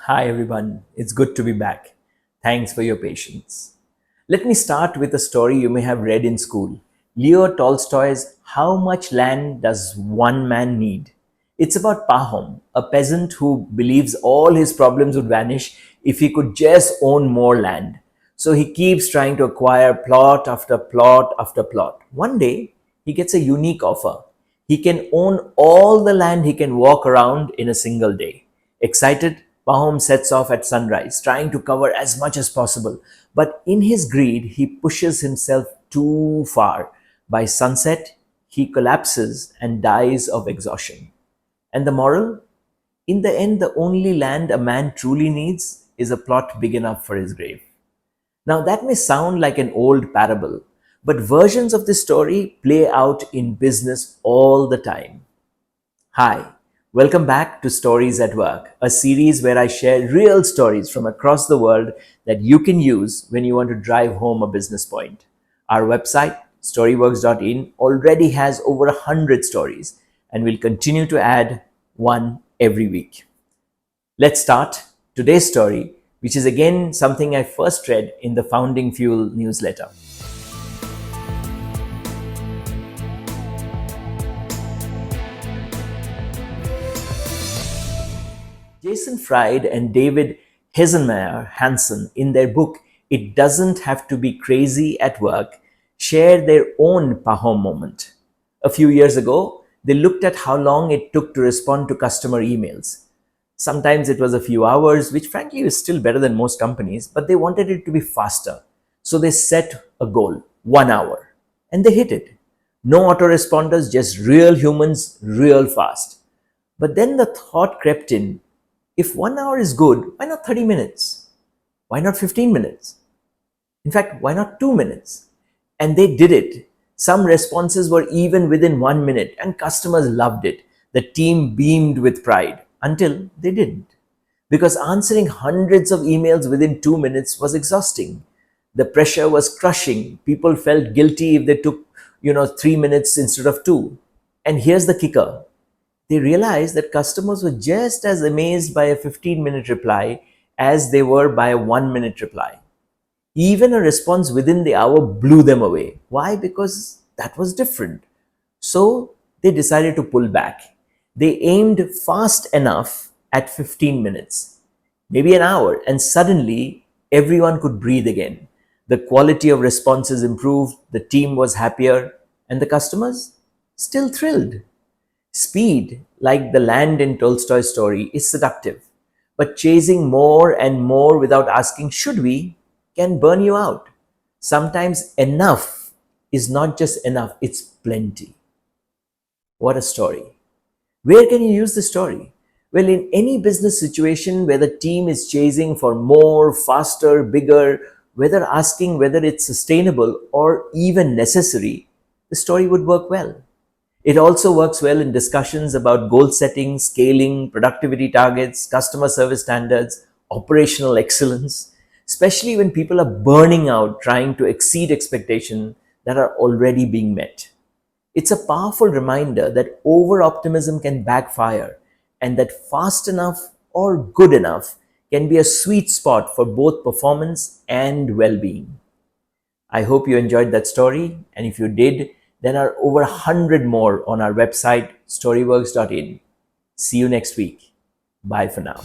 Hi everyone, it's good to be back. Thanks for your patience. Let me start with a story you may have read in school. Leo Tolstoy's How Much Land Does One Man Need? It's about Pahom, a peasant who believes all his problems would vanish if he could just own more land. So he keeps trying to acquire plot after plot after plot. One day, he gets a unique offer. He can own all the land he can walk around in a single day. Excited, Pahom sets off at sunrise, trying to cover as much as possible. But in his greed, he pushes himself too far. By sunset, he collapses and dies of exhaustion. And the moral? In the end, the only land a man truly needs is a plot big enough for his grave. Now, that may sound like an old parable, but versions of this story play out in business all the time. Hi, welcome back to Stories at Work, a series where I share real stories from across the world that you can use when you want to drive home a business point. Our website, storyworks.in, already has over 100 stories and will continue to add one every week. Let's start today's story, which is again something I first read in the Founding Fuel newsletter. Jason Fried and David Heisenmeyer Hansen, in their book It Doesn't Have to Be Crazy at Work, share their own Pahom moment. A few years ago, they looked at how long it took to respond to customer emails. Sometimes it was a few hours, which frankly is still better than most companies, but they wanted it to be faster. So they set a goal, 1 hour, and they hit it. No autoresponders, just real humans, real fast. But then the thought crept in, if 1 hour is good, why not 30 minutes? Why not 15 minutes? In fact, why not 2 minutes? And they did it. Some responses were even within 1 minute, and customers loved it. The team beamed with pride until they didn't. Because answering hundreds of emails within 2 minutes was exhausting. The pressure was crushing. People felt guilty if they took, 3 minutes instead of two. And here's the kicker, they realized that customers were just as amazed by a 15-minute reply as they were by a 1 minute reply. Even a response within the hour blew them away. Why? Because that was different. So they decided to pull back. They aimed fast enough at 15 minutes, maybe an hour, and suddenly everyone could breathe again. The quality of responses improved, the team was happier, and the customers still thrilled. Speed, like the land in Tolstoy's story, is seductive, but chasing more and more without asking, should we, can burn you out. Sometimes enough is not just enough, it's plenty. What a story. Where can you use the story? Well, in any business situation where the team is chasing for more, faster, bigger, whether asking whether it's sustainable or even necessary, the story would work well. It also works well in discussions about goal setting, scaling, productivity targets, customer service standards, operational excellence, especially when people are burning out trying to exceed expectations that are already being met. It's a powerful reminder that over optimism can backfire and that fast enough or good enough can be a sweet spot for both performance and well being. I hope you enjoyed that story, and if you did, there are over 100 more on our website, storyworks.in. See you next week. Bye for now.